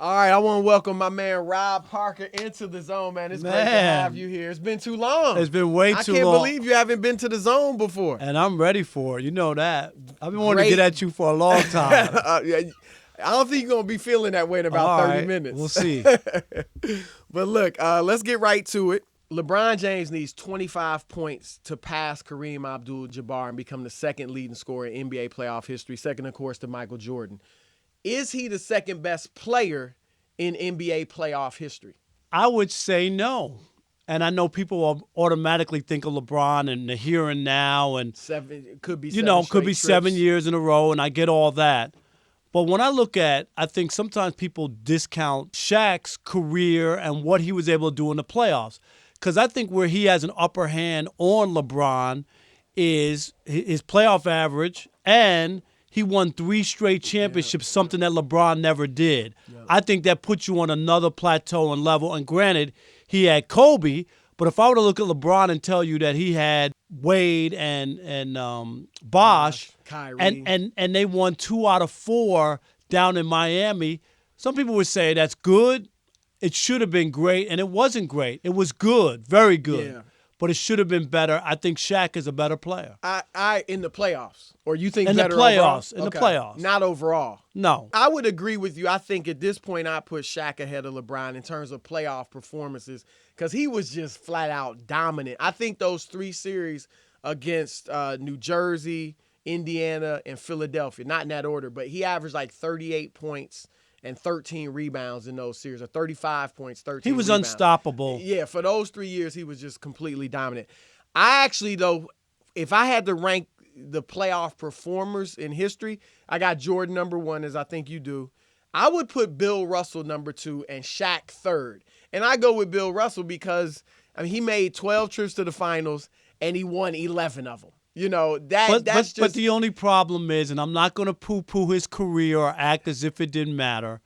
All right, I want to welcome my man Rob Parker into the zone, man. It's great to have you here. It's been too long. It's been way too long. I can't believe you haven't been to the zone before. And I'm ready for it. You know that. I've been wanting to get at you for a long time. I don't think you're going to be feeling that way in about 30 minutes. We'll see. But look, let's get right to it. LeBron James needs 25 points to pass Kareem Abdul-Jabbar and become the second leading scorer in NBA playoff history, second, of course, to Michael Jordan. Is he the second best player in NBA playoff history? I would say no. And I know people will automatically think of LeBron and the here and now and could be 7 years in a row, and I get all that. But when I look at, I think sometimes people discount Shaq's career and what he was able to do in the playoffs. Because I think where he has an upper hand on LeBron is his playoff average, and he won 3 straight championships, something that LeBron never did. Yep. I think that puts you on another plateau and level. And granted, he had Kobe, but if I were to look at LeBron and tell you that he had Wade and Bosh, Kyrie, and they won 2 out of 4 down in Miami, some people would say that's good. It should have been great, and it wasn't great. It was good, very good. Yeah. But it should have been better. I think Shaq is a better player. I in the playoffs, or you think in better the playoffs? Overall? In the playoffs, not overall. No, I would agree with you. I think at this point I put Shaq ahead of LeBron in terms of playoff performances because he was just flat out dominant. I think those 3 series against New Jersey, Indiana, and Philadelphia, not in that order, but he averaged like 38 points and 13 rebounds in those series, or 35 points, 13 He was rebounds. Unstoppable. Yeah, for those 3 years, he was just completely dominant. I actually, though, if I had to rank the playoff performers in history, I got Jordan number 1, as I think you do. I would put Bill Russell number 2 and Shaq third. And I go with Bill Russell because he made 12 trips to the finals, and he won 11 of them. You know, But the only problem is, and I'm not going to poo-poo his career or act as if it didn't matter,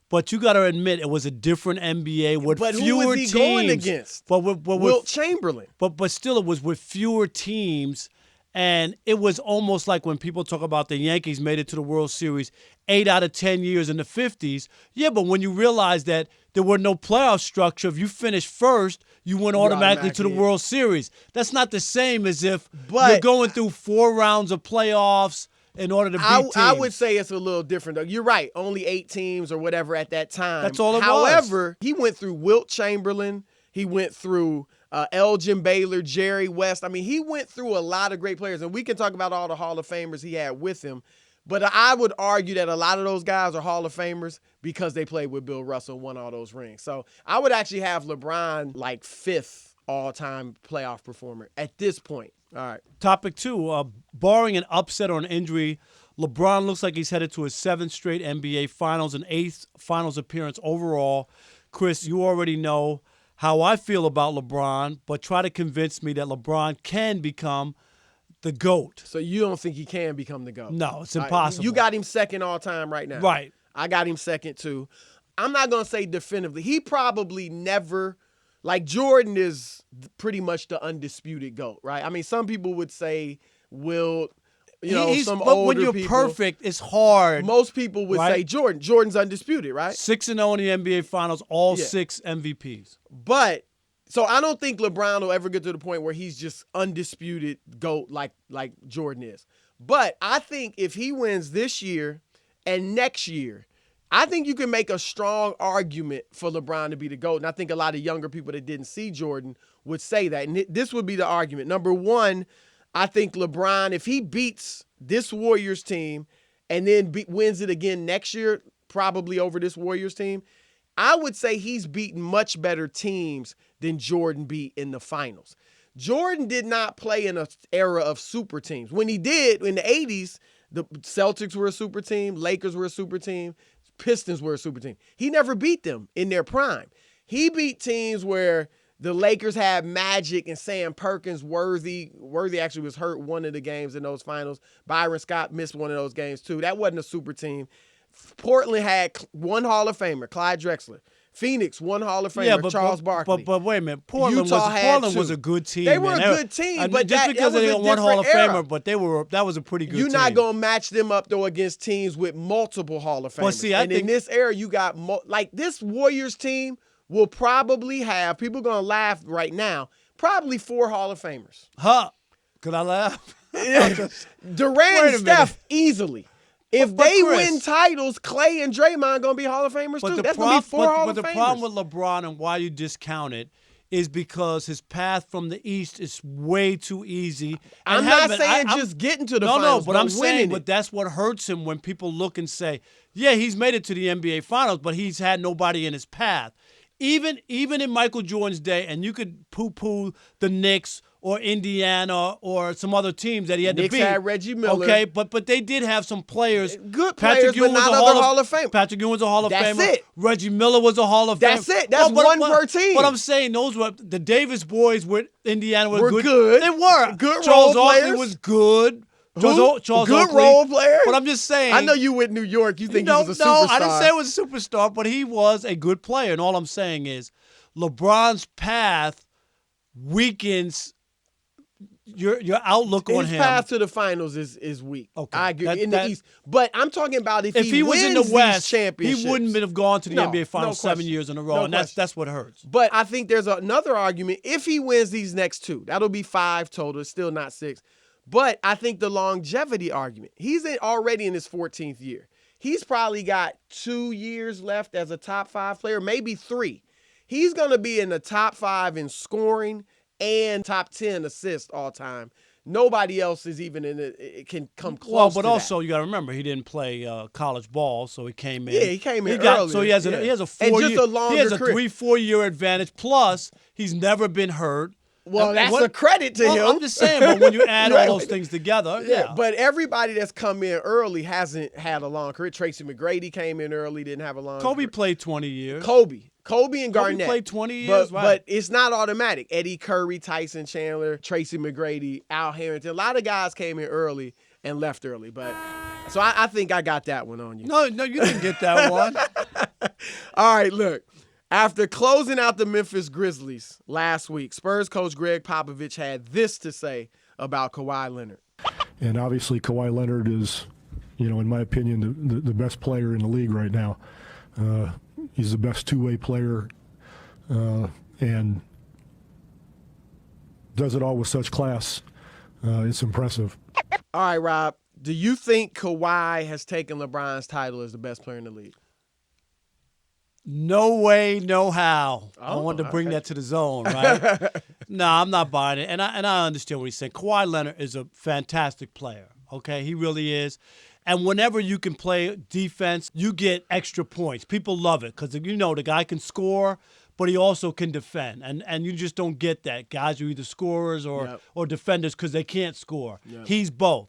but you got to admit it was a different NBA with fewer teams. But who was he going against? Wilt Chamberlain. But still, it was with fewer teams, and it was almost like when people talk about the Yankees made it to the World Series 8 out of 10 years in the 50s. Yeah, but when you realize that there were no playoff structure, if you finished first, you went automatically to the World Series. That's not the same as if you're going through 4 rounds of playoffs in order to beat teams. I would say it's a little different, though. You're right. Only 8 teams or whatever at that time. That's all it was. However, he went through Wilt Chamberlain. He went through Elgin Baylor, Jerry West. He went through a lot of great players, and we can talk about all the Hall of Famers he had with him. But I would argue that a lot of those guys are Hall of Famers because they played with Bill Russell and won all those rings. So I would actually have LeBron like 5th all-time playoff performer at this point. All right. Topic 2, barring an upset or an injury, LeBron looks like he's headed to his 7th straight NBA Finals and 8th Finals appearance overall. Chris, you already know how I feel about LeBron, but try to convince me that LeBron can become the GOAT. So you don't think he can become the GOAT? No, it's impossible. You got him second all time right now. Right. I got him second too. I'm not going to say definitively. He probably never, like Jordan is pretty much the undisputed GOAT, right? Some people would say Wilt, some but older when you're people. Perfect, it's hard. Most people would say Jordan. Jordan's undisputed, right? 6-0 in the NBA Finals, all 6 MVPs. But so I don't think LeBron will ever get to the point where he's just undisputed GOAT like Jordan is. But I think if he wins this year and next year, I think you can make a strong argument for LeBron to be the GOAT. And I think a lot of younger people that didn't see Jordan would say that. And this would be the argument. Number 1, I think LeBron, if he beats this Warriors team and then wins it again next year, probably over this Warriors team, I would say he's beaten much better teams than Jordan beat in the finals. Jordan did not play in an era of super teams. When he did, in the 80s, the Celtics were a super team, Lakers were a super team, Pistons were a super team. He never beat them in their prime. He beat teams where the Lakers had Magic and Sam Perkins. Worthy actually was hurt one of the games in those finals. Byron Scott missed one of those games too. That wasn't a super team. Portland had one Hall of Famer, Clyde Drexler. Phoenix, one Hall of Famer, Charles Barkley. But wait a minute, Portland was a good team. They were a good team, but just because they got one Hall of era. Famer, but that was a pretty good team. You're not gonna match them up though against teams with multiple Hall of Famers. Well, see, in this era, you got like this Warriors team will probably have, people gonna laugh right now, probably 4 Hall of Famers. Huh? Could I laugh? Durant and Steph easily. If they Chris, win titles, Clay and Draymond gonna be Hall of Famers too. That's gonna be 4 Hall of Famers. But the problem with LeBron and why you discount it is because his path from the East is way too easy. I'm not saying just getting to the finals. No, but I'm saying, but that's what hurts him when people look and say, yeah, he's made it to the NBA Finals, but he's had nobody in his path. Even in Michael Jordan's day, and you could poo-poo the Knicks or Indiana or some other teams that he had to beat. Knicks had Reggie Miller. Okay, but they did have some players. Good players, but not other Hall of Fame. Patrick Ewing was a Hall of Famer. That's it. Reggie Miller was a Hall of Famer. That's it. That's one per team. But I'm saying those were the Davis boys with Indiana were good. They were. Good Charles role Oakley players. was good. Charles good Oakley. role player. But I'm just saying. I know you with New York. You think he was a superstar. No, I didn't say he was a superstar, but he was a good player. And all I'm saying is LeBron's path weakens your outlook on him. His path to the finals is weak. Okay. I agree. In the East. But I'm talking about if he was wins in the West, championships, he wouldn't have gone to the NBA Finals 7 years in a row, and that's what hurts. But I think there's another argument. If he wins these next 2, that'll be 5 total. It's still not 6. But I think the longevity argument, he's already in his 14th year. He's probably got 2 years left as a top 5 player, maybe 3. He's going to be in the top 5 in scoring and top 10 assists all time. Nobody else is even in it can come close. Well, but to also that. you got to remember he didn't play college ball, so he came in. Yeah, he came in early. So he has a 3-4 year advantage. Plus, he's never been hurt. Well, that's a credit to him. I'm just saying, but when you add all those things together, yeah. But everybody that's come in early hasn't had a long career. Tracy McGrady came in early, didn't have a long Kobe career. played 20 years. Kobe and Garnett. Played 20 years, but it's not automatic. Eddie Curry, Tyson Chandler, Tracy McGrady, Al Harrington. A lot of guys came in early and left early. But so I think I got that one on you. No, you didn't get that one. All right, look. After closing out the Memphis Grizzlies last week, Spurs coach Gregg Popovich had this to say about Kawhi Leonard. And obviously Kawhi Leonard is, in my opinion, the best player in the league right now. He's the best two-way player and does it all with such class. It's impressive. All right, Rob, do you think Kawhi has taken LeBron's title as the best player in the league? No way, no how. I wanted to bring that to the zone, right? No, I'm not buying it. And I understand what he's saying. Kawhi Leonard is a fantastic player, okay? He really is. And whenever you can play defense, you get extra points. People love it because, the guy can score, but he also can defend. And you just don't get that. Guys are either scorers or defenders because they can't score. Yep. He's both.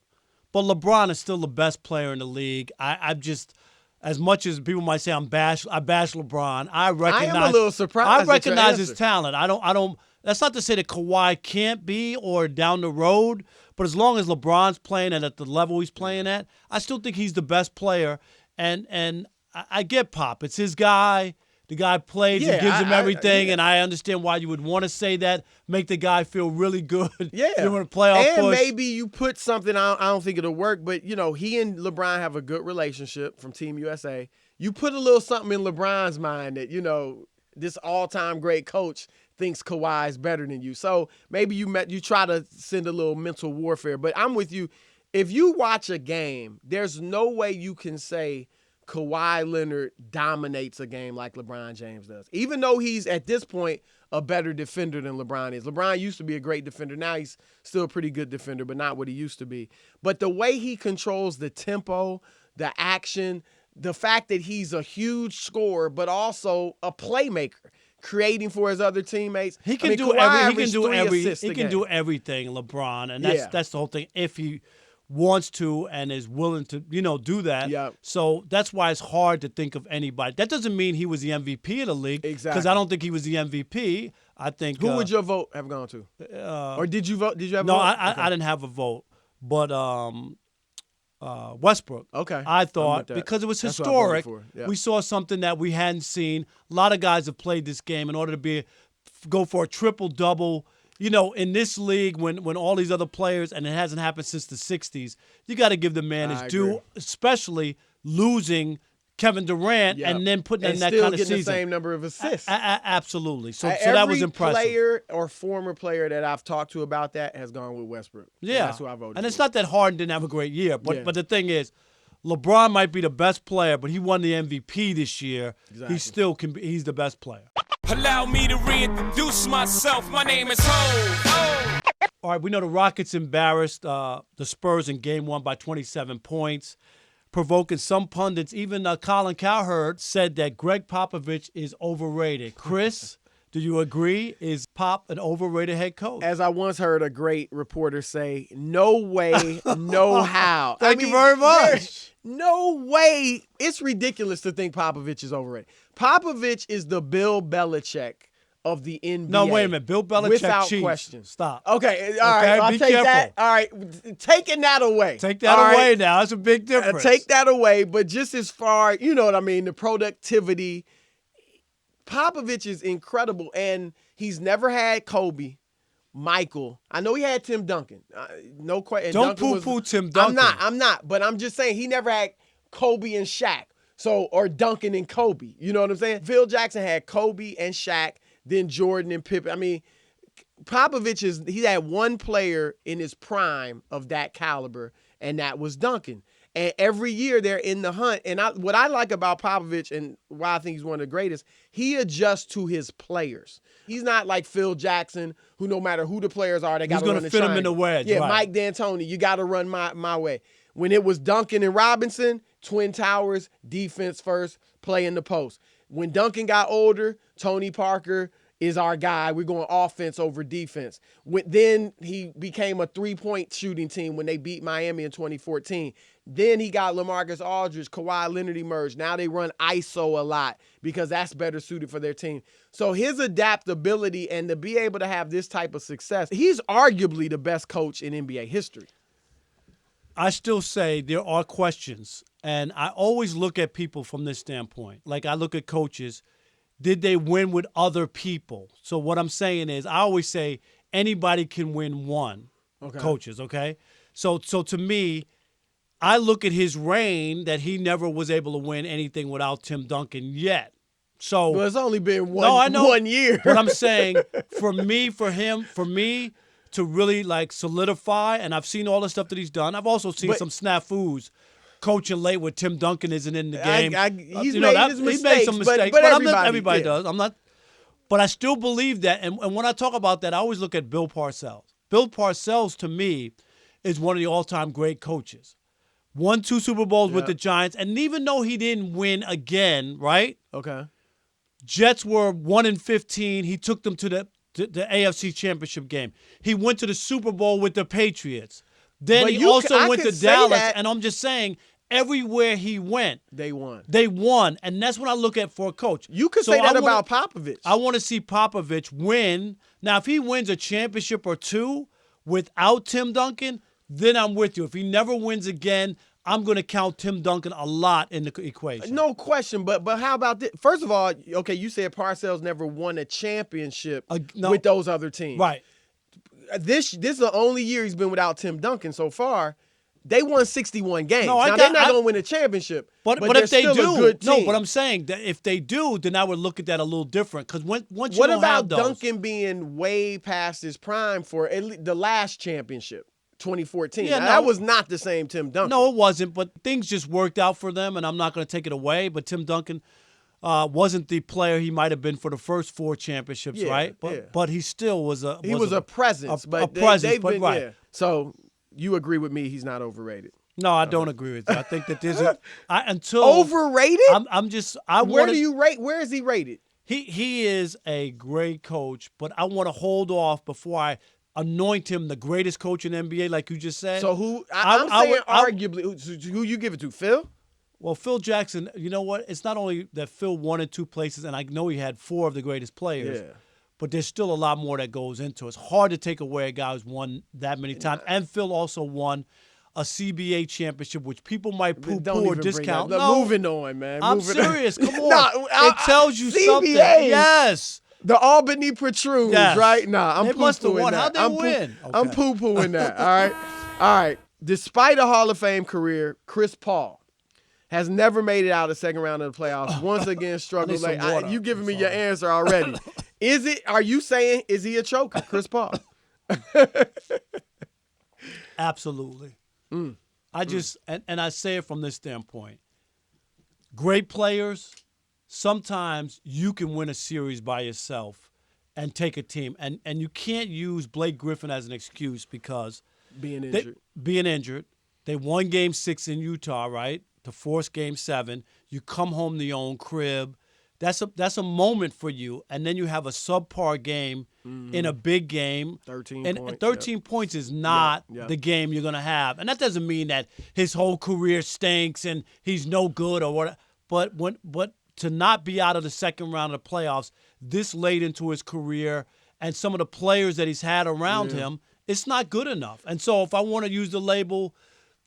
But LeBron is still the best player in the league. I'm just... As much as people might say I bash LeBron, I recognize. I am a little surprised. I recognize his talent. I don't. That's not to say that Kawhi can't be or down the road, but as long as LeBron's playing and at the level he's playing at, I still think he's the best player. And I get Pop. It's his guy. The guy plays and gives him everything, and I understand why you would want to say that, make the guy feel really good. Yeah. Doing a playoff and push. Maybe you put something, I don't think it'll work, but, he and LeBron have a good relationship from Team USA. You put a little something in LeBron's mind that, this all-time great coach thinks Kawhi is better than you. So maybe you try to send a little mental warfare. But I'm with you. If you watch a game, there's no way you can say Kawhi Leonard dominates a game like LeBron James does. Even though he's, at this point, a better defender than LeBron is. LeBron used to be a great defender. Now he's still a pretty good defender, but not what he used to be. But the way he controls the tempo, the action, the fact that he's a huge scorer, but also a playmaker, creating for his other teammates. He can do everything, LeBron, and that's the whole thing. If he wants to and is willing to, do that. Yep. So that's why it's hard to think of anybody. That doesn't mean he was the MVP of the league. Exactly. Because I don't think he was the MVP. I think. Who would your vote have gone to? Or did you vote? Did you have a vote? No, I didn't have a vote. But Westbrook. Okay. I I'm thought with that. because it was That's what I voted historic, for. Yeah. we saw something that we hadn't seen. A lot of guys have played this game in order to go for a triple-double. You know, in this league, when all these other players, and it hasn't happened since the 60s, you got to give the man his due, agree. especially losing Kevin Durant and then putting in that kind of still getting season. the same number of assists. Absolutely. So that was impressive. Every player or former player that I've talked to about that has gone with Westbrook. Yeah. That's who I voted and for. it's not that Harden didn't have a great year, but Yeah. but the thing is, LeBron might be the best player, but he won the MVP this year. Exactly. He still can be. He's the best player. Allow me to reintroduce myself. My name is Ho. All right, we know the Rockets embarrassed the Spurs in Game 1 by 27 points, provoking some pundits. Even Colin Cowherd said that Gregg Popovich is overrated. Chris, do you agree? Is Pop an overrated head coach? As I once heard a great reporter say, no way, no how. Thank you very much. No way. It's ridiculous to think Popovich is overrated. Popovich is the Bill Belichick of the NBA. No, wait a minute. Bill Belichick without cheats. question. Stop. Okay, all right. Okay, I'll be take careful. that. All right, taking that away. Take that All right? away now. That's a big difference. Take that away, but just as far, you know what I mean, the productivity, Popovich is incredible, and he's never had Kobe, Michael. I know he had Tim Duncan. No question. Don't poo-poo Tim Duncan. I'm not, but I'm just saying he never had Kobe and Shaq. Or Duncan and Kobe. You know what I'm saying? Phil Jackson had Kobe and Shaq, then Jordan and Pippen. I mean, Popovich he had one player in his prime of that caliber, and that was Duncan. And every year they're in the hunt. And what I like about Popovich and why I think he's one of the greatest, he adjusts to his players. He's not like Phil Jackson, who no matter who the players are, they got to run the He's going to fit them in the wedge. Yeah, right. Mike D'Antoni, you got to run my way. When it was Duncan and Robinson, Twin Towers, defense first, play in the post. When Duncan got older, Tony Parker is our guy. We're going offense over defense. Then he became a three-point shooting team when they beat Miami in 2014. Then he got LaMarcus Aldridge, Kawhi Leonard emerged. Now they run ISO a lot because that's better suited for their team. So his adaptability and to be able to have this type of success, he's arguably the best coach in NBA history. I still say there are questions, and I always look at people from this standpoint. Like I look at coaches, did they win with other people? So what I'm saying is I always say anybody can win one, coaches, okay? So to me, I look at his reign that he never was able to win anything without Tim Duncan yet. So Well, it's only been No, I know. 1 year. But I'm saying for me to really like solidify, and I've seen all the stuff that he's done. I've also seen some snafus coaching late with Tim Duncan isn't in the game. He's made his He's made some mistakes, mistakes, but everybody yeah. does. I'm not, but I still believe that. And when I talk about that, I always look at Bill Parcells. Bill Parcells, to me, is one of the all-time great coaches. Won 2 Super Bowls with the Giants, and even though he didn't win again, right? Okay. Jets were 1-15. He took them to the AFC Championship game. He went to the Super Bowl with the Patriots. Then But he also I went to could say Dallas, that. and I'm just saying, everywhere he went, They won. they won, and that's what I look at for a coach. You could So say that I wanna- about Popovich. I want to see Popovich win. Now, if he wins a championship or two without Tim Duncan, then I'm with you. If he never wins again, I'm going to count Tim Duncan a lot in the equation. No question, but how about this? First of all, okay, you said Parcells never won a championship No. with those other teams. Right. This is the only year he's been without Tim Duncan so far. They won 61 games. No, now they're not going to win a championship, But they're if they still do, a good team. no. But I'm saying that if they do, then I would look at that a little different. Because once you What don't about have those, Duncan being way past his prime for the last championship, 2014? Yeah, Now, no. that was not the same Tim Duncan. No, it wasn't. But things just worked out for them, and I'm not going to take it away. But Tim Duncan wasn't the player he might have been for the first 4 championships, Yeah, right? yeah. But he still was a. He was a presence, but presence, they've but been right. yeah. So you agree with me? He's not overrated. No, I don't agree with you. I think that there's until Overrated? Where do you rate? Where is he rated? He is a great coach, but I want to hold off before I anoint him the greatest coach in the NBA, like you just said. So who? I'm saying arguably. Who you give it to? Phil? Well, Phil Jackson, you know what? It's not only that Phil won in 2 places, and I know he had 4 of the greatest players, but there's still a lot more that goes into it. It's hard to take away a guy who's won that many times. And Phil also won a CBA championship, which people might Don't poo-poo or even bring discount. that up. No, Moving on, man. I'm Moving on. serious. Come on. No, It tells you CBA. something. Yes. The Albany Protrudes, Yes. right? Nah, I'm They must have poo-pooing won. that. How'd they win? I'm Okay. poo-pooing that, all right? All right. Despite a Hall of Fame career, Chris Paul has never made it out of the second round of the playoffs. Once again, struggled. some water. You giving I'm me your sorry. answer already. Are you saying, is he a choker, Chris Paul? Absolutely. I just, and I say it from this standpoint. Great players, sometimes you can win a series by yourself and take a team. And you can't use Blake Griffin as an excuse because Being injured. being injured. They won Game 6 in Utah, right? To force Game 7. You come home to your own crib. That's a moment for you. And then you have a subpar game in a big game. 13 and points, 13 points is not Yep. the game you're going to have. And that doesn't mean that his whole career stinks and he's no good or what. But to not be out of the second round of the playoffs this late into his career and some of the players that he's had around him, it's not good enough. And so if I want to use the label,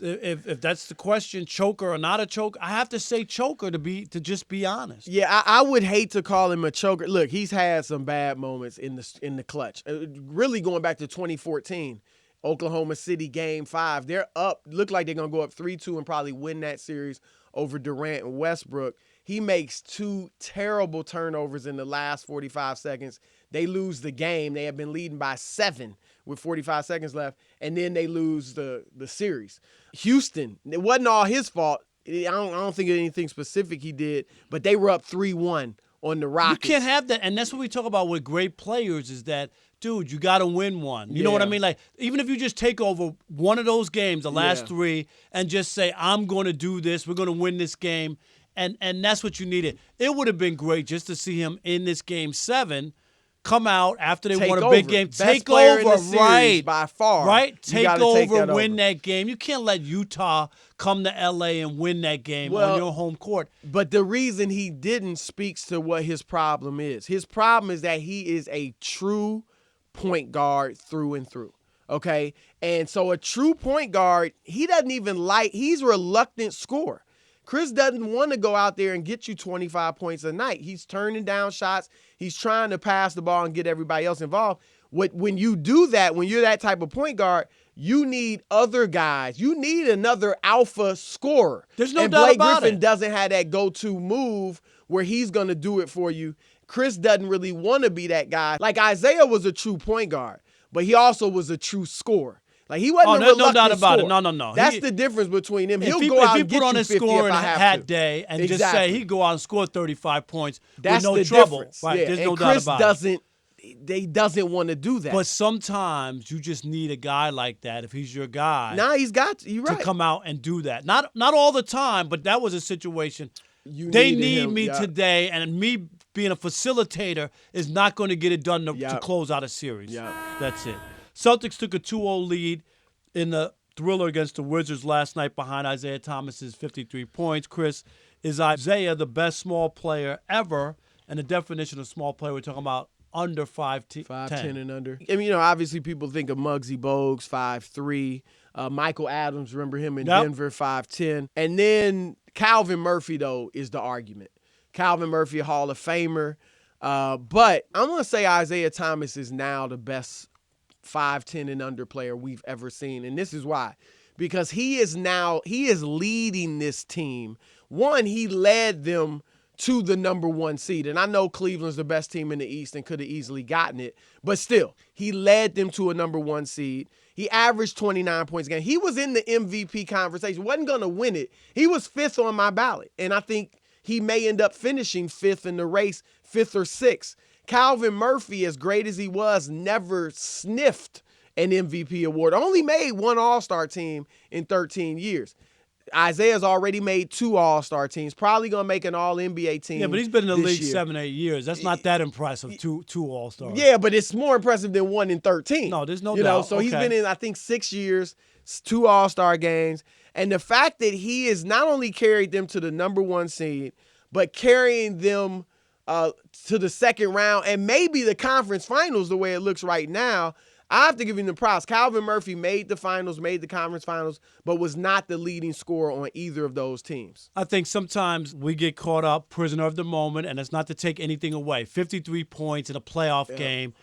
if that's the question, choker or not a choker, I have to say choker to just be honest. Yeah, I would hate to call him a choker. Look, he's had some bad moments in the clutch. Really going back to 2014, Oklahoma City Game 5. They're up. Look like they're going to go up 3-2 and probably win that series over Durant and Westbrook. He makes 2 terrible turnovers in the last 45 seconds. They lose the game. They have been leading by 7 with 45 seconds left, and then they lose the series. Houston, it wasn't all his fault. I don't think of anything specific he did, but they were up 3-1 on the Rockets. You can't have that, and that's what we talk about with great players is that, dude, you got to win one. You know what I Yeah. mean? Like, even if you just take over one of those games, the last Yeah. 3, and just say, I'm going to do this, we're going to win this game, and that's what you needed. It would have been great just to see him in this Game 7 come out after they Take won a big over. game, Best take player in over, the series right? by far. Right? You Take gotta over, take that win over. that game. You can't let Utah come to LA and win that game Well, on your home court. But the reason he didn't speaks to what his problem is. His problem is that he is a true point guard through and through. Okay? And so a true point guard, he's a reluctant scorer. Chris doesn't want to go out there and get you 25 points a night. He's turning down shots. He's trying to pass the ball and get everybody else involved. When you do that, when you're that type of point guard, you need other guys. You need another alpha scorer. There's no and doubt Blake about Griffin it. doesn't have that go-to move where he's going to do it for you. Chris doesn't really want to be that guy. Like Isaiah was a true point guard, but he also was a true scorer. Like he wasn't a there's no reluctant doubt about it. scorer. No. That's the difference between him. He'll If go out he and put get on you his 50 scoring if I have hat to. day and just Exactly. say he'd go out and score 35 points That's with no the trouble. difference. Right? Yeah. There's and no doubt Chris about it. doesn't want to do that. But sometimes you just need a guy like that if he's your guy now he's got to. You're to right. come out and do that. Not all the time, but that was a situation. You They needed need him. me Yeah. today, and me being a facilitator is not going to get it done to Yeah. close out a series. Yeah. That's it. Celtics took a 2-0 lead in the thriller against the Wizards last night behind Isaiah Thomas's 53 points. Chris, is Isaiah the best small player ever? And the definition of small player, we're talking about under 5'10". 5'10" and under. I mean, obviously people think of Muggsy Bogues, 5'3". Michael Adams, remember him in Yep. Denver, 5'10". And then Calvin Murphy, though, is the argument. Calvin Murphy, a Hall of Famer. But I'm going to say Isaiah Thomas is now the best 5'10" and under player we've ever seen. And this is why. Because he is leading this team. One, he led them to the number 1 seed. And I know Cleveland's the best team in the East and could have easily gotten it. But still, he led them to a number 1 seed. He averaged 29 points a game. He was in the MVP conversation. Wasn't going to win it. He was 5th on my ballot. And I think he may end up finishing 5th in the race, 5th or 6th. Calvin Murphy, as great as he was, never sniffed an MVP award. Only made 1 All-Star team in 13 years. Isaiah's already made 2 All-Star teams. Probably going to make an All-NBA team. Yeah, but he's been in the this league year. 7-8 years. That's not that impressive, two All-Stars. Yeah, but it's more impressive than 1 in 13. No, there's no you know, doubt. so he's Okay. been in, I think, 6 years, 2 All-Star games. And the fact that he has not only carried them to the number 1 seed, but carrying them to the second round and maybe the conference finals the way it looks right now, I have to give him the props. Calvin Murphy made the finals, made the conference finals, but was not the leading scorer on either of those teams. I think sometimes we get caught up, prisoner of the moment, and it's not to take anything away. 53 points in a playoff game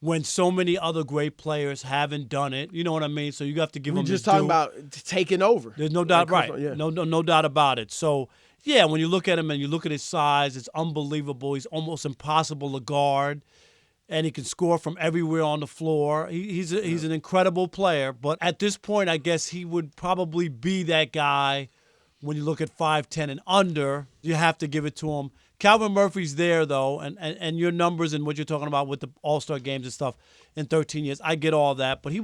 when so many other great players haven't done it. You know what I mean? So you have to give them We're just his talking due. about taking over. There's no doubt, Like, right? yeah. No doubt about it. So, yeah, when you look at him and you look at his size, it's unbelievable. He's almost impossible to guard, and he can score from everywhere on the floor. He's an incredible player. But at this point, I guess he would probably be that guy when you look at 5'10" and under. You have to give it to him. Calvin Murphy's there, though, and your numbers and what you're talking about with the All-Star games and stuff in 13 years, I get all that. But he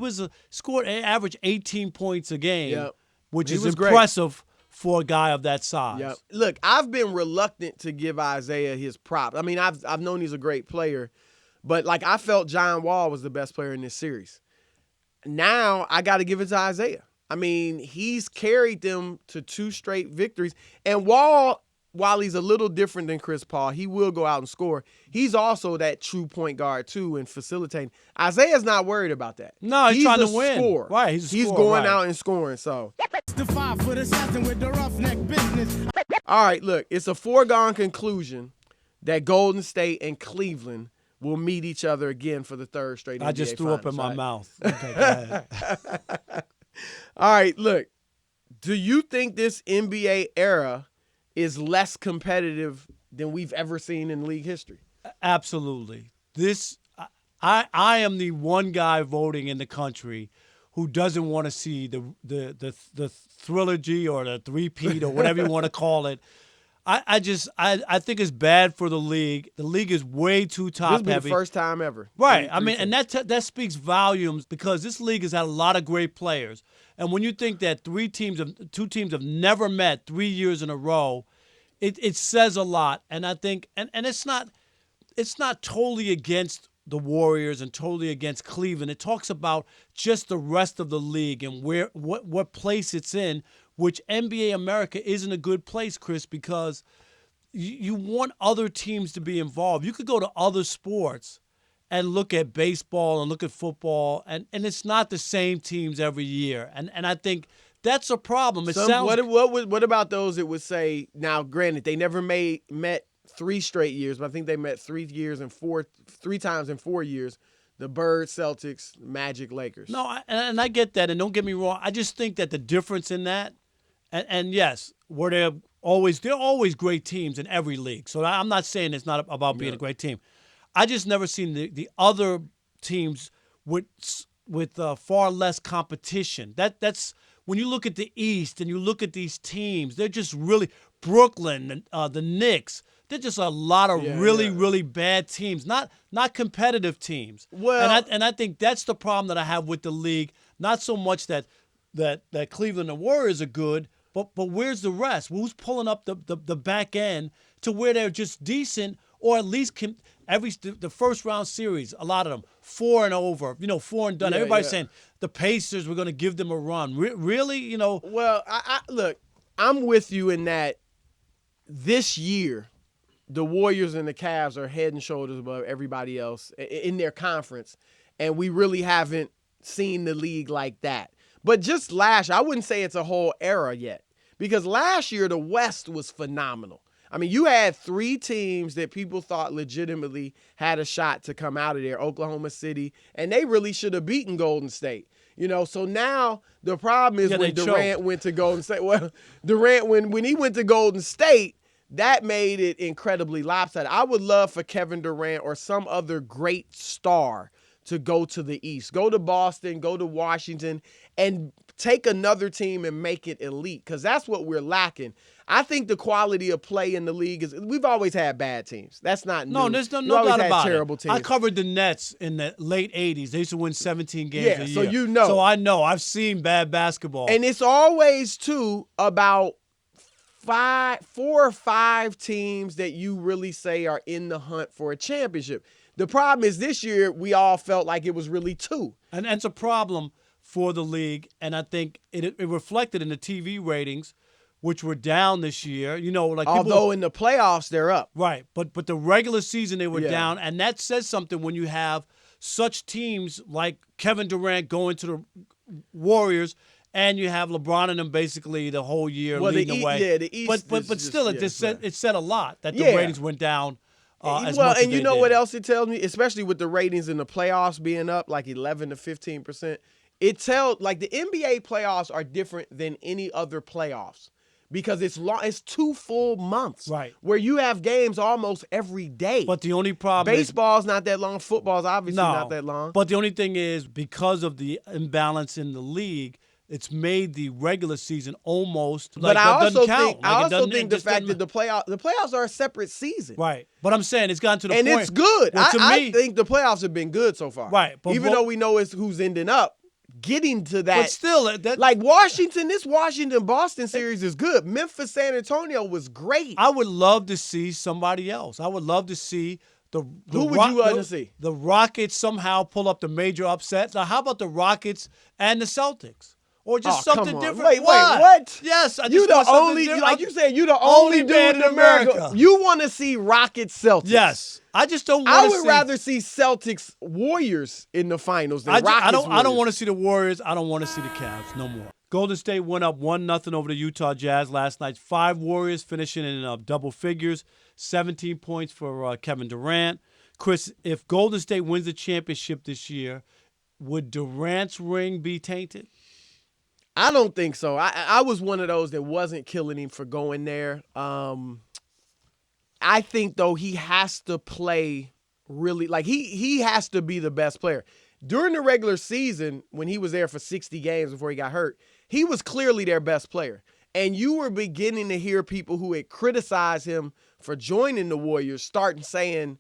scored an average 18 points a game, which He is was great. impressive for a guy of that size. Yeah. Look, I've been reluctant to give Isaiah his props. I mean, I've known he's a great player, but like I felt John Wall was the best player in this series. Now I got to give it to Isaiah. I mean, he's carried them to 2 straight victories. And Wall, while he's a little different than Chris Paul, he will go out and score. He's also that true point guard, too, and facilitating. Isaiah's not worried about that. No, he's trying a to win. Scorer. Right, he's a He's scorer, going right. out and scoring, so. The 5-foot assassin with the roughneck business. All right, look, it's a foregone conclusion that Golden State and Cleveland will meet each other again for the 3rd straight NBA I just threw up in Finals, my right? mouth. Okay, go ahead. All right, look, do you think this NBA era is less competitive than we've ever seen in league history? Absolutely. I am the one guy voting in the country who doesn't want to see the trilogy or the three-peat or whatever you want to call it. I think it's bad for the league. The league is way too This will be top-heavy. the first time ever. Right. I mean, and that speaks volumes because this league has had a lot of great players. And when you think that 2 teams have never met 3 years in a row, it says a lot. And I think and it's not totally against the Warriors and totally against Cleveland. It talks about just the rest of the league and what place it's in, which NBA America isn't a good place, Chris, because you want other teams to be involved. You could go to other sports and look at baseball and look at football, and it's not the same teams every year. And I think that's a problem. What about those that would say, now granted, they never met 3 straight years, but I think they met 3 times in 4 years. The Birds, Celtics, Magic, Lakers. No, and I get that, and don't get me wrong. I just think that the difference in that, and yes, they're always great teams in every league. So I'm not saying it's not about being a great team. I just never seen the other teams with far less competition. That's when you look at the East and you look at these teams, they're just really Brooklyn, the Knicks. They're just a lot of really bad teams, not competitive teams. Well, and I think that's the problem that I have with the league. Not so much that Cleveland and Warriors are good, but where's the rest? Who's pulling up the back end to where they're just decent, or at least the first round series, a lot of them 4 and over, 4 and done. Everybody's saying the Pacers were going to give them a run. Really, Well, I look, I'm with you in that this year, the Warriors and the Cavs are head and shoulders above everybody else in their conference, and we really haven't seen the league like that. But just I wouldn't say it's a whole era yet, because last year the West was phenomenal. I mean, you had 3 teams that people thought legitimately had a shot to come out of there, Oklahoma City, and they really should have beaten Golden State. So now the problem is when Durant went to Golden State. Well, Durant, when he went to Golden State, that made it incredibly lopsided. I would love for Kevin Durant or some other great star to go to the East, go to Boston, go to Washington, and take another team and make it elite, because that's what we're lacking. I think the quality of play in the league we've always had bad teams. That's not new. No, there's no doubt about terrible teams. I covered the Nets in the late 80s. They used to win 17 games a year. So I know. I've seen bad basketball. And it's always, too, about 4 or 5 teams that you really say are in the hunt for a championship. The problem is this year we all felt like it was really 2. And it's a problem for the league, and I think it reflected in the TV ratings, which were down this year. Although in the playoffs they're up. Right, but the regular season they were down, and that says something when you have such teams like Kevin Durant going to the Warriors, and you have LeBron and them basically the whole year leading the way. Yeah, the East. But still, it said a lot that the Yeah. ratings went down. As Well, much as and you they know did. what else it tells me, especially with the ratings in the playoffs being up like 11 to 15%. It tells like the NBA playoffs are different than any other playoffs because it's long. It's 2 full months, Right. where you have games almost every day. But the only problem is baseball's not that long. Football's obviously not that long. But the only thing is, because of the imbalance in the league, it's made the regular season almost like But I that doesn't also count. think Like, it doesn't- the it just fact doesn't- that the playoffs are a separate season. right. But I'm saying it's gotten to the And point. it's good. Well, to I me, think the playoffs have been good so far. Right, but even though we know it's who's ending up, getting to that. but still, that Like Washington, this Washington-Boston series is good. Memphis-San Antonio was great. I would love to see somebody else. I would love to see the Who would you want to see? The Rockets somehow pull up the major upset. Now, how about the Rockets and the Celtics? Or just Oh, something come on. different. Wait, what? Yes, I just You the want something only, different. like you said, you the only dude in America. You want to see Rockets Celtics? Yes, I just don't want I to would rather see Celtics Warriors in the finals than Rockets. I don't Warriors. want to see the Warriors. I don't want to see the Cavs no more. Golden State went up 1-0 over the Utah Jazz last night. 5 Warriors finishing in double figures. 17 points for Kevin Durant. Chris, if Golden State wins the championship this year, would Durant's ring be tainted? I don't think so. I was one of those that wasn't killing him for going there. I think, though, he has to play really, like he has to be the best player. During the regular season, when he was there for 60 games before he got hurt, he was clearly their best player. And you were beginning to hear people who had criticized him for joining the Warriors starting saying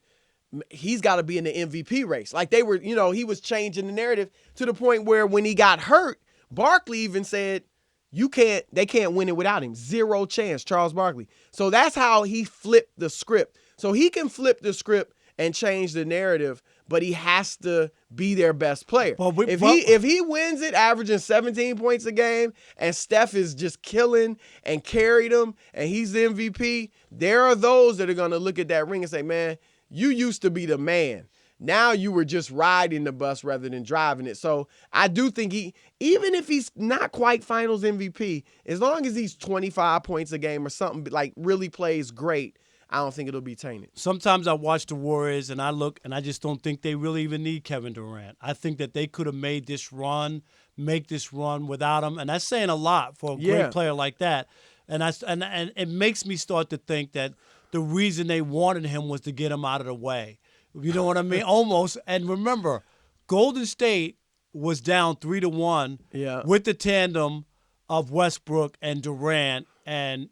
he's got to be in the MVP race. Like they were, he was changing the narrative to the point where when he got hurt, Barkley even said, they can't win it without him. 0 chance, Charles Barkley. So that's how he flipped the script. So he can flip the script and change the narrative, but he has to be their best player. If he wins it, averaging 17 points a game, and Steph is just killing and carried him, and he's the MVP, there are those that are going to look at that ring and say, man, you used to be the man. Now you were just riding the bus rather than driving it. So I do think even if he's not quite finals MVP, as long as he's 25 points a game or something, like really plays great, I don't think it'll be tainted. Sometimes I watch the Warriors and I look and I just don't think they really even need Kevin Durant. I think that they could have make this run without him. And that's saying a lot for a great player like that. And it makes me start to think that the reason they wanted him was to get him out of the way. You know what I mean? Almost. And remember, Golden State was down 3-1 with the tandem of Westbrook and Durant, and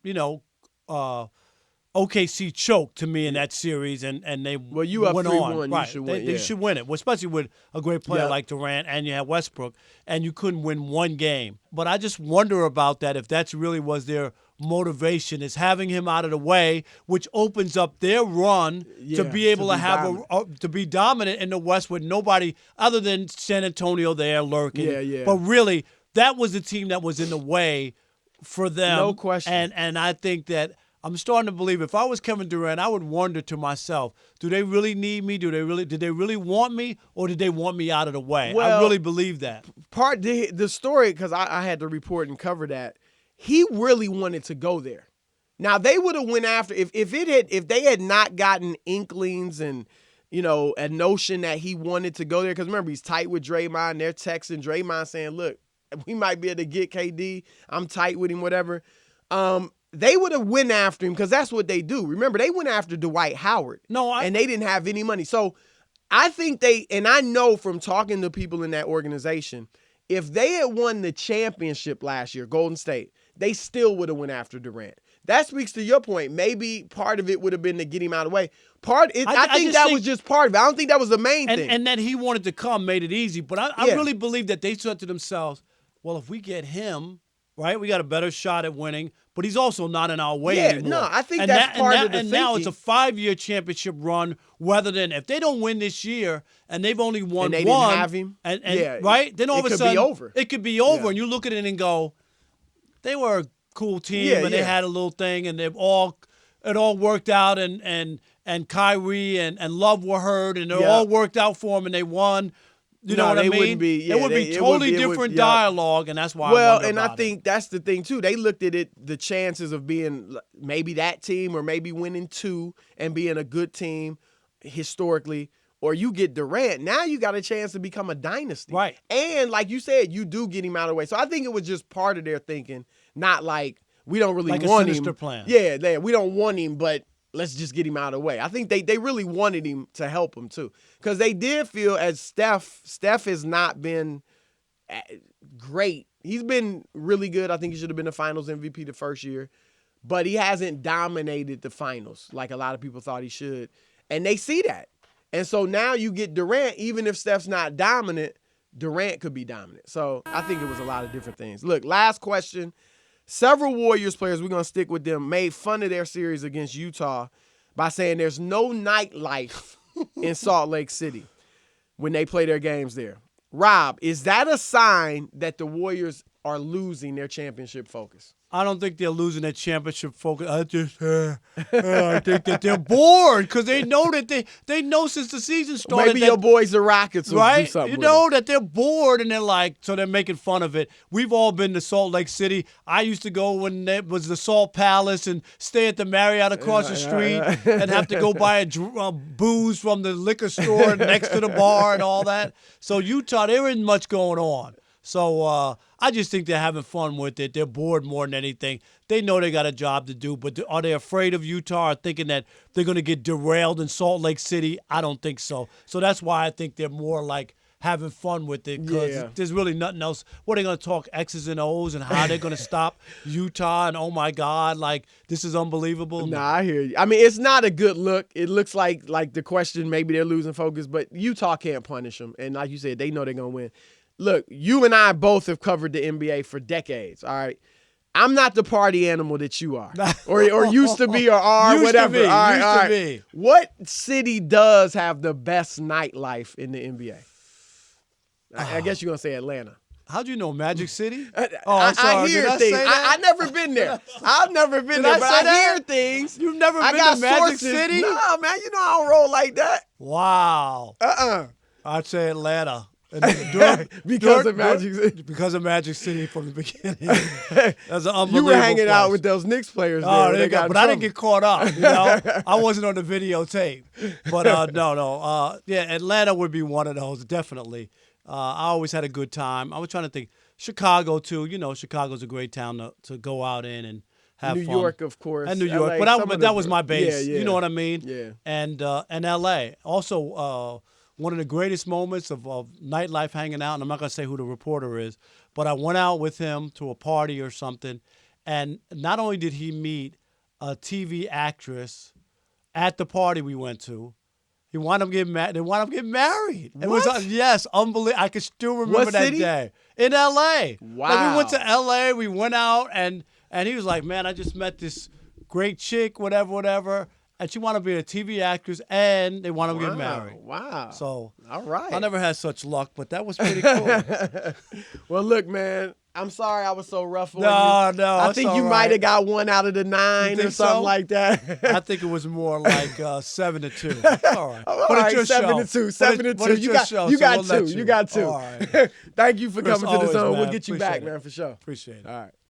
OKC choked to me in that series, and they you up went 3-1, on. Right. You should win. They should win it, especially with a great player like Durant, and you have Westbrook, and you couldn't win one game. But I just wonder about that, if that's really was their motivation, is having him out of the way, which opens up their run to be able to have to be dominant in the West with nobody other than San Antonio there lurking. But really, that was the team that was in the way for them. No question. And I think that I'm starting to believe if I was Kevin Durant, I would wonder to myself, do they really need me? Did they really want me, or did they want me out of the way? Well, I really believe that. The story, because I had to report and cover that, he really wanted to go there. Now they would have went after if they had not gotten inklings and a notion that he wanted to go there, because remember he's tight with Draymond. They're texting Draymond saying, "Look, we might be able to get KD. I'm tight with him, whatever." They would have went after him because that's what they do. Remember, they went after Dwight Howard. And they didn't have any money. So I think and I know from talking to people in that organization, if they had won the championship last year, Golden State, they still would have went after Durant. That speaks to your point. Maybe part of it would have been to get him out of the way. I think that was just part of it. I don't think that was the main thing. And that he wanted to come made it easy. But I really believe that they said to themselves, well, if we get him, right, we got a better shot at winning. But he's also not in our way anymore. No, I think that's part of the thinking. And now it's a 5-year championship run rather than if they don't win this year and they've only won and they one. Didn't have him. Right? Then all of a sudden it could be over. And you look at it and go, they were a cool team and they had a little thing and it all worked out and and Kyrie and Love were hurt, and it Yeah. all worked out for them, and they won. You know what I they mean? wouldn't be. Yeah, it would be totally different dialogue, and that's why. Well, I wonder and I about it. think that's the thing too. They looked at it, the chances of being maybe that team or maybe winning 2 and being a good team historically, or you get Durant. Now you got a chance to become a dynasty. Right. And like you said, you do get him out of the way. So I think it was just part of their thinking, not like we don't really Like a want sinister him. plan. Yeah, we don't want him, but let's just get him out of the way. I think they really wanted him to help him too, because they did feel as Steph has not been great. He's been really good. I think he should have been the Finals MVP the first year, but he hasn't dominated the Finals like a lot of people thought he should, and they see that. And so now you get Durant. Even if Steph's not dominant, Durant could be dominant. So I think it was a lot of different things. Look, last question. Several Warriors players, we're going to stick with them, made fun of their series against Utah by saying there's no nightlife in Salt Lake City when they play their games there. Rob, is that a sign that the Warriors are losing their championship focus? I don't think they're losing their championship focus. I think that they're bored because they know that they know since the season started. Maybe your boys, the Rockets, will do right? something You with know them. that they're bored and they're like, so they're making fun of it. We've all been to Salt Lake City. I used to go when it was the Salt Palace and stay at the Marriott across the street and have to go buy a booze from the liquor store next to the bar and all that. So Utah, there isn't much going on. So I just think they're having fun with it. They're bored more than anything. They know they got a job to do, but are they afraid of Utah or thinking that they're going to get derailed in Salt Lake City? I don't think so. So that's why I think they're more like having fun with it because there's really nothing else. What are they going to talk X's and O's and how they're going to stop Utah and, oh, my God, like this is unbelievable? Nah, I hear you. I mean, it's not a good look. It looks like the question, maybe they're losing focus, but Utah can't punish them. And like you said, they know they're going to win. Look, you and I both have covered the NBA for decades, all right? I'm not the party animal that you are, or used to be, or are, Used whatever. to be, all right, used all to right. be. What city does have the best nightlife in the NBA? I guess you're going to say Atlanta. How'd you know Magic City? I hear Did I things. say that? I've never been there. I've never been Did there, I but say I that? hear things. You've never I been got to Magic sources. City? Nah, man, you know I don't roll like that. Wow. I'd say Atlanta. Because of Magic City. Because of Magic City from the beginning. That's an unbelievable You were hanging out place. with those Knicks players there. Oh, they got but I didn't get caught up. You know, I wasn't on the videotape. But no. Yeah, Atlanta would be one of those definitely. I always had a good time. I was trying to think. Chicago too. You know, Chicago's a great town to go out in and have New fun. York, of course. And New York, LA, but that was my base. Yeah. You know what I mean? Yeah. And L.A. Also, one of the greatest moments of nightlife hanging out, and I'm not going to say who the reporter is, but I went out with him to a party or something, and not only did he meet a TV actress at the party we went to, he wound up getting married. They wound up getting married. It was yes, unbelievable. I can still remember What that city? day in L.A. Wow. Like we went to L.A. We went out and he was like, "Man, I just met this great chick, whatever." And she wound up being a TV actress, and they wound up getting married. Wow. So all right. I never had such luck, but that was pretty cool. Well, look, man, I'm sorry I was so rough on you. No, I it's think all you might right. have got 1 out of the 9 You or think something so? like that. I think it was more like 7-2. All right. All But right, it's your 7-2, show. 7-2. But it's You your got, show, you so got we'll 2. let You got 2. All right. Thank you for Chris, coming to the always, zone. man. We'll get you back, Appreciate it. man, for sure. Appreciate it. All right.